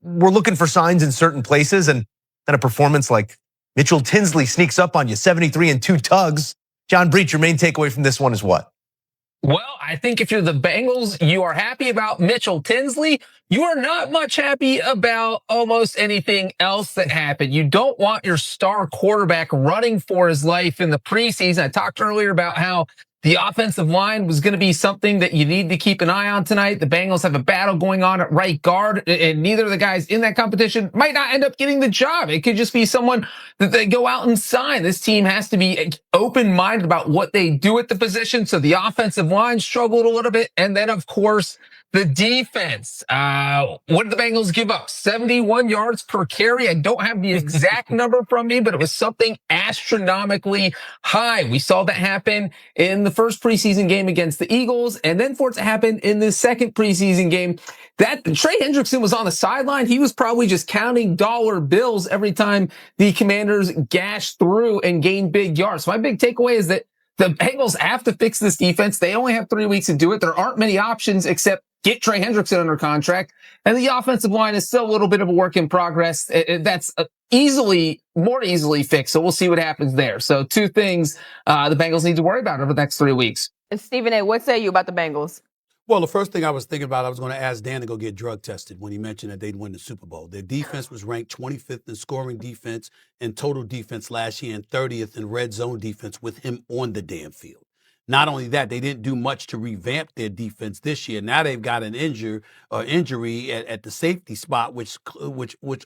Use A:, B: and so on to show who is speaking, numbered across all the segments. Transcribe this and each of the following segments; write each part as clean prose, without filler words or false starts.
A: we're looking for signs in certain places, and then a performance like Mitchell Tinsley sneaks up on you, 73 and 2 tugs. John Breach, your main takeaway from this one is what?
B: Well, I think if you're the Bengals, you are happy about Mitchell Tinsley. You are not much happy about almost anything else that happened. You don't want your star quarterback running for his life in the preseason. I talked earlier about how the offensive line was going to be something that you need to keep an eye on tonight. The Bengals have a battle going on at right guard, and neither of the guys in that competition might not end up getting the job. It could just be someone that they go out and sign. This team has to be open-minded about what they do at the position. So the offensive line struggled a little bit. And then, of course, the defense. What did the Bengals give up? 71 yards per carry. I don't have the exact number from me, but it was something astronomically high. We saw that happen in the first preseason game against the Eagles, and then for it to happen in the second preseason game, that Trey Hendrickson was on the sideline. He was probably just counting dollar bills every time the Commanders gashed through and gained big yards. So my big takeaway is that the Bengals have to fix this defense. They only have 3 weeks to do it. There aren't many options except get Trey Hendrickson under contract. And the offensive line is still a little bit of a work in progress. That's more easily fixed. So we'll see what happens there. So 2 things the Bengals need to worry about over the next 3 weeks.
C: And Stephen A., what say you about the Bengals?
D: Well, the first thing I was thinking about, I was going to ask Dan to go get drug tested when he mentioned that they'd win the Super Bowl. Their defense was ranked 25th in scoring defense and total defense last year and 30th in red zone defense with him on the damn field. Not only that, they didn't do much to revamp their defense this year. Now they've got an injury at the safety spot, which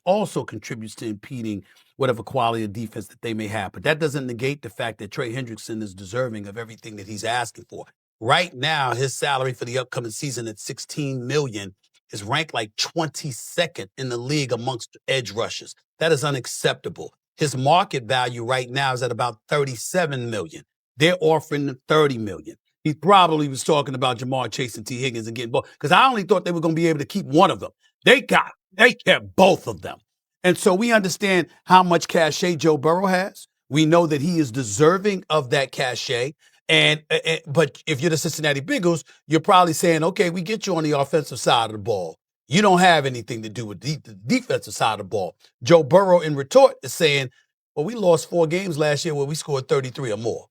D: also contributes to impeding whatever quality of defense that they may have. But that doesn't negate the fact that Trey Hendrickson is deserving of everything that he's asking for. Right now, his salary for the upcoming season at $16 million is ranked like 22nd in the league amongst edge rushers. That is unacceptable. His market value right now is at about $37 million. They're offering him $30 million. He probably was talking about Jamar Chase and T. Higgins and getting both, because I only thought they were going to be able to keep one of them. They kept both of them. And so we understand how much cachet Joe Burrow has. We know that he is deserving of that cachet. But if you're the Cincinnati Bengals, you're probably saying, okay, we get you on the offensive side of the ball. You don't have anything to do with the defensive side of the ball. Joe Burrow in retort is saying, well, we lost 4 games last year where we scored 33 or more.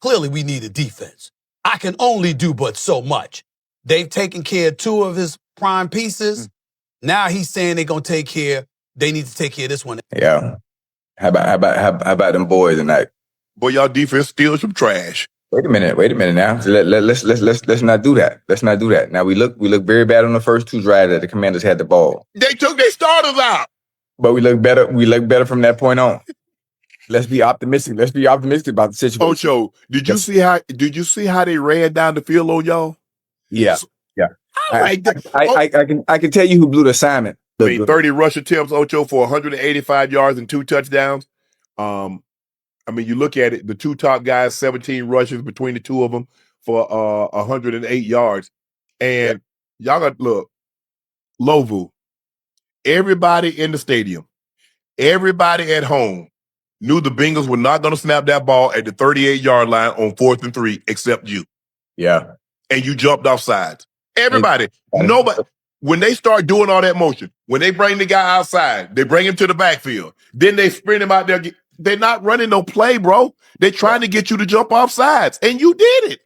D: Clearly, we need a defense. I can only do but so much. They've taken care of 2 of his prime pieces. Now he's saying they need to take care of this one.
E: Yeah. How about them boys tonight?
F: Boy, y'all defense steals some trash.
E: Wait a minute now. Let's not do that. Let's not do that. Now we look very bad on the first 2 drives that the Commanders had the ball.
F: They took their starters out.
E: But we look better. We look better from that point on. Let's be optimistic. Let's be optimistic about the situation.
F: Ocho, did you see how they ran down the field on y'all?
E: Yeah. Yeah. I can tell you who blew the assignment.
F: 30 rush attempts, Ocho, for 185 yards and 2 touchdowns. You look at it, the 2 top guys, 17 rushes between the 2 of them for 108 yards. And y'all got, look, Lovu, everybody in the stadium, everybody at home knew the Bengals were not going to snap that ball at the 38-yard line on 4th and 3 except you.
E: Yeah.
F: And you jumped off sides. Everybody. Nobody. When they start doing all that motion, when they bring the guy outside, they bring him to the backfield, then they sprint him out there. They're not running no play, bro. They're trying to get you to jump off sides, and you did it.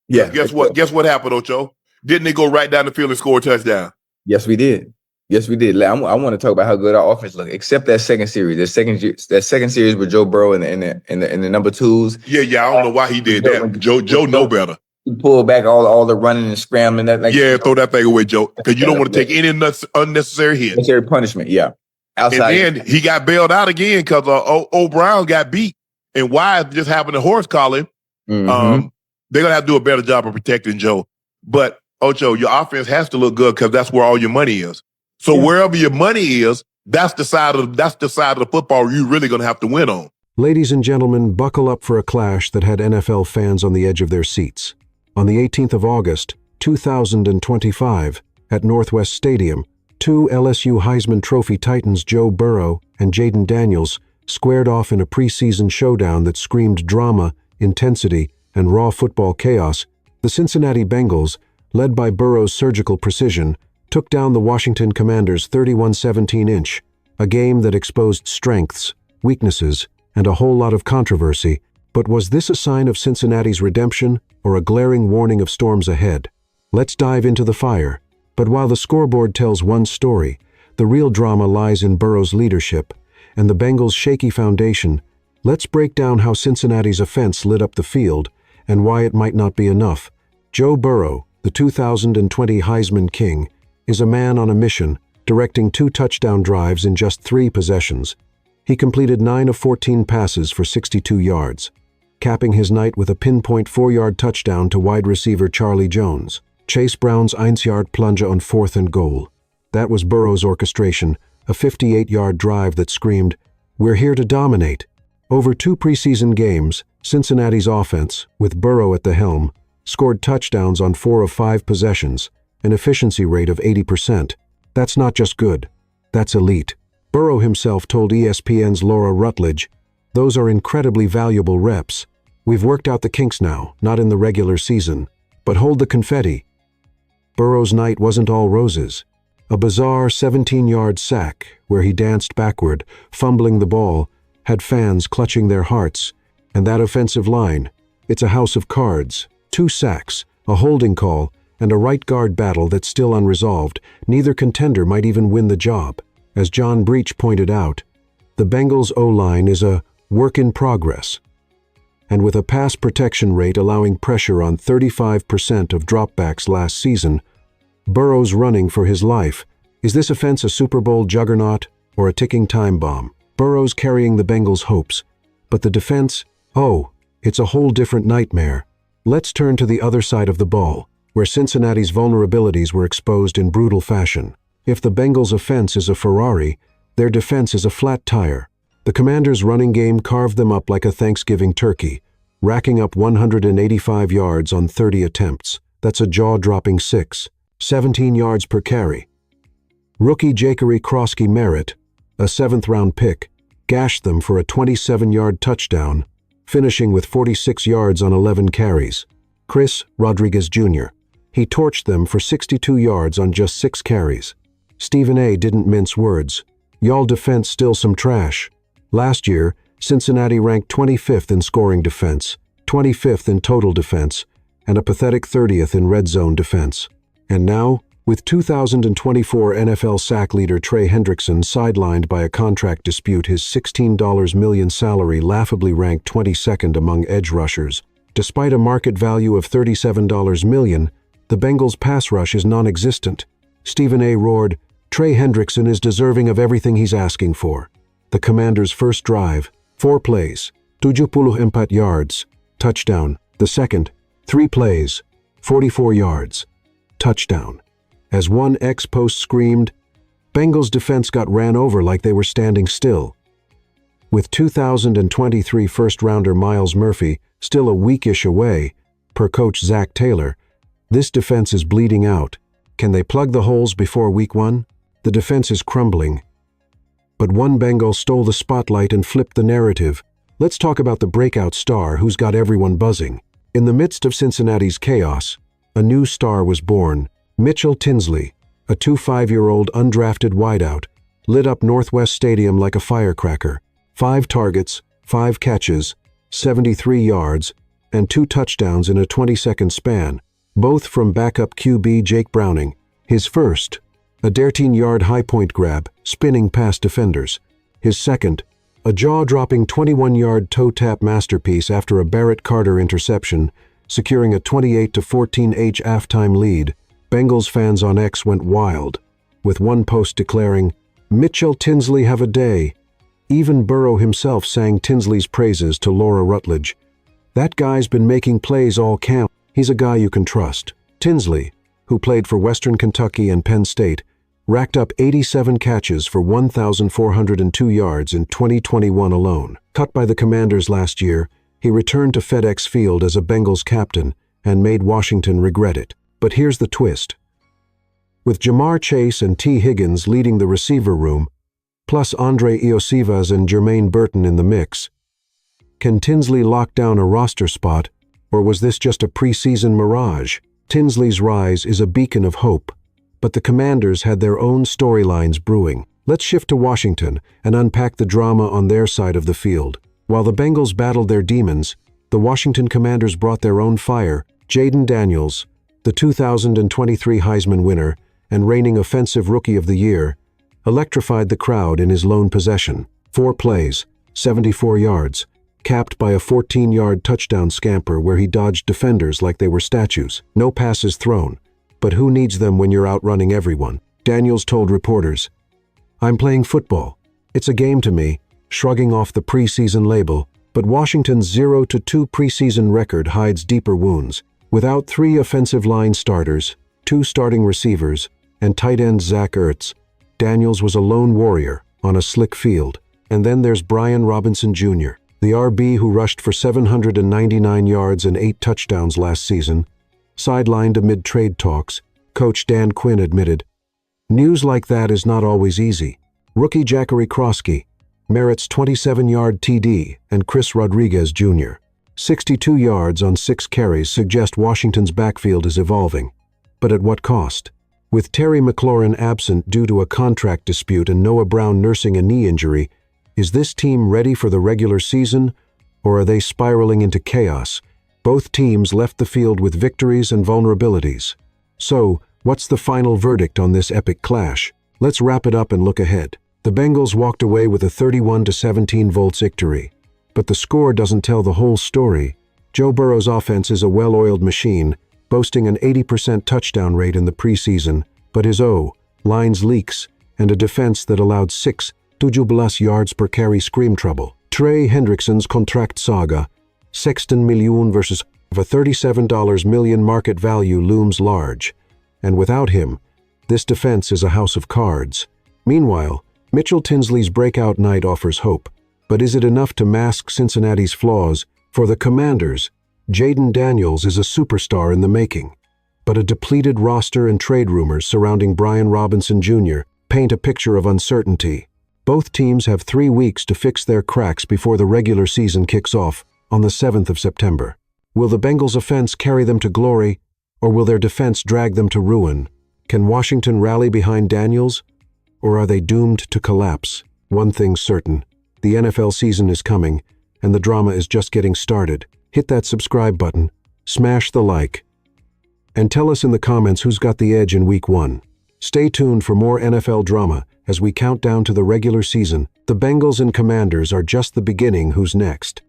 E: Yeah.
F: Guess what? Guess what happened, Ocho? Didn't they go right down the field and score a touchdown?
E: Yes, we did. I want to talk about how good our offense looked, except that second series. That second series with Joe Burrow and the number 2s.
F: Yeah. I don't know why he did that. Joe know better.
E: He pulled back all the running and scrambling.
F: Throw that thing away, Joe, because you don't want to take any unnecessary hits.
E: Unnecessary punishment, yeah. Outside.
F: And then he got bailed out again because O'Brien got beat, and Wise just happened to horse call him.
E: Mm-hmm.
F: They're gonna have to do a better job of protecting Joe. But Ocho, your offense has to look good because that's where all your money is. So wherever your money is, that's the side of the football you're really gonna have to win on.
G: Ladies and gentlemen, buckle up for a clash that had NFL fans on the edge of their seats. On the 18th of August, 2025, at Northwest Stadium, 2 LSU Heisman Trophy Titans Joe Burrow and Jaden Daniels squared off in a preseason showdown that screamed drama, intensity, and raw football chaos. The Cincinnati Bengals, led by Burrow's surgical precision, took down the Washington Commanders 31-17, a game that exposed strengths, weaknesses, and a whole lot of controversy. But was this a sign of Cincinnati's redemption or a glaring warning of storms ahead? Let's dive into the fire. But while the scoreboard tells one story, the real drama lies in Burrow's leadership and the Bengals' shaky foundation. Let's break down how Cincinnati's offense lit up the field and why it might not be enough. Joe Burrow, the 2020 Heisman King, is a man on a mission, directing 2 touchdown drives in just 3 possessions. He completed 9 of 14 passes for 62 yards, capping his night with a pinpoint 4-yard touchdown to wide receiver Charlie Jones. Chase Brown's 1-yard plunge on 4th and goal. That was Burrow's orchestration, a 58-yard drive that screamed, "We're here to dominate." Over 2 preseason games, Cincinnati's offense, with Burrow at the helm, scored touchdowns on 4 of 5 possessions, an efficiency rate of 80%. That's not just good, that's elite. Burrow himself told ESPN's Laura Rutledge, "Those are incredibly valuable reps. We've worked out the kinks now, not in the regular season. But hold the confetti." Burrow's night wasn't all roses. A bizarre 17-yard sack, where he danced backward, fumbling the ball, had fans clutching their hearts. And that offensive line, it's a house of cards. 2 sacks, a holding call, and a right guard battle that's still unresolved. Neither contender might even win the job. As John Breach pointed out, the Bengals' O-line is a work in progress. And with a pass protection rate allowing pressure on 35% of dropbacks last season, Burrow's running for his life. Is this offense a Super Bowl juggernaut or a ticking time bomb? Burrow's carrying the Bengals' hopes, but the defense, oh, it's a whole different nightmare. Let's turn to the other side of the ball, where Cincinnati's vulnerabilities were exposed in brutal fashion. If the Bengals' offense is a Ferrari, their defense is a flat tire. The Commanders' running game carved them up like a Thanksgiving turkey, racking up 185 yards on 30 attempts. That's a jaw-dropping 17 yards per carry. Rookie Ja'Cory Krosky Merritt, a 7th-round pick, gashed them for a 27-yard touchdown, finishing with 46 yards on 11 carries. Chris Rodriguez Jr. He torched them for 62 yards on just 6 carries. Stephen A. didn't mince words. "Y'all defense still some trash." Last year, Cincinnati ranked 25th in scoring defense, 25th in total defense, and a pathetic 30th in red zone defense. And now, with 2024 NFL sack leader Trey Hendrickson sidelined by a contract dispute, his $16 million salary laughably ranked 22nd among edge rushers. Despite a market value of $37 million, the Bengals' pass rush is non-existent. Stephen A. roared, "Trey Hendrickson is deserving of everything he's asking for." The Commanders' first drive, 4 plays, 74 yards, touchdown. The second, 3 plays, 44 yards, touchdown. As one ex-post screamed, Bengals defense got ran over like they were standing still. With 2023 first-rounder Myles Murphy still a weekish away, per coach Zach Taylor, this defense is bleeding out. Can they plug the holes before week 1? The defense is crumbling. But one Bengal stole the spotlight and flipped the narrative. Let's talk about the breakout star who's got everyone buzzing. In the midst of Cincinnati's chaos, a new star was born. Mitchell Tinsley, a 25-year-old undrafted wideout, lit up Northwest Stadium like a firecracker. 5 targets, 5 catches, 73 yards, and 2 touchdowns in a 20-second span, both from backup QB Jake Browning. His first, a 13-yard high-point grab, spinning past defenders. His second, a jaw-dropping 21-yard toe-tap masterpiece after a Barrett Carter interception, securing a 28-14 halftime lead. Bengals fans on X went wild, with one post declaring, "Mitchell Tinsley have a day." Even Burrow himself sang Tinsley's praises to Laura Rutledge. "That guy's been making plays all camp. He's a guy you can trust." Tinsley, who played for Western Kentucky and Penn State, racked up 87 catches for 1,402 yards in 2021 alone. Cut by the Commanders last year, he returned to FedEx Field as a Bengals captain and made Washington regret it. But here's the twist. With Jamar Chase and T. Higgins leading the receiver room, plus Andre Iosivas and Jermaine Burton in the mix, can Tinsley lock down a roster spot, or was this just a preseason mirage? Tinsley's rise is a beacon of hope. but the Commanders had their own storylines brewing. Let's shift to Washington and unpack the drama on their side of the field. While the Bengals battled their demons, the Washington Commanders brought their own fire. Jaden Daniels, the 2023 Heisman winner and reigning Offensive Rookie of the Year, electrified the crowd in his lone possession. 4 plays, 74 yards, capped by a 14-yard touchdown scamper where he dodged defenders like they were statues. No passes thrown, but who needs them when you're outrunning everyone? Daniels told reporters, "I'm playing football. It's a game to me," shrugging off the preseason label, but Washington's 0-2 preseason record hides deeper wounds. Without 3 offensive line starters, 2 starting receivers, and tight end Zach Ertz, Daniels was a lone warrior on a slick field. And then there's Brian Robinson Jr., the RB who rushed for 799 yards and 8 touchdowns last season. Sidelined amid trade talks, Coach Dan Quinn admitted, "News like that is not always easy." Rookie Jachary Kroski merits 27-yard TD, and Chris Rodriguez Jr. 62 yards on 6 carries suggest Washington's backfield is evolving. But at what cost? With Terry McLaurin absent due to a contract dispute and Noah Brown nursing a knee injury, is this team ready for the regular season, or are they spiraling into chaos? Both teams left the field with victories and vulnerabilities. So, what's the final verdict on this epic clash? Let's wrap it up and look ahead. The Bengals walked away with a 31-17 victory. But the score doesn't tell the whole story. Joe Burrow's offense is a well-oiled machine, boasting an 80% touchdown rate in the preseason, but his O-line's leaks and a defense that allowed 6 yards per carry scream trouble. Trey Hendrickson's contract saga, $16 million versus a $37 million market value looms large. And without him, this defense is a house of cards. Meanwhile, Mitchell Tinsley's breakout night offers hope. But is it enough to mask Cincinnati's flaws? For the Commanders, Jaden Daniels is a superstar in the making. But a depleted roster and trade rumors surrounding Brian Robinson Jr. paint a picture of uncertainty. Both teams have 3 weeks to fix their cracks before the regular season kicks off on the 7th of September. Will the Bengals' offense carry them to glory, or will their defense drag them to ruin? Can Washington rally behind Daniels, or are they doomed to collapse? One thing's certain, the NFL season is coming, and the drama is just getting started. Hit that subscribe button, smash the like, and tell us in the comments who's got the edge in Week 1. Stay tuned for more NFL drama as we count down to the regular season. The Bengals and Commanders are just the beginning. Who's next?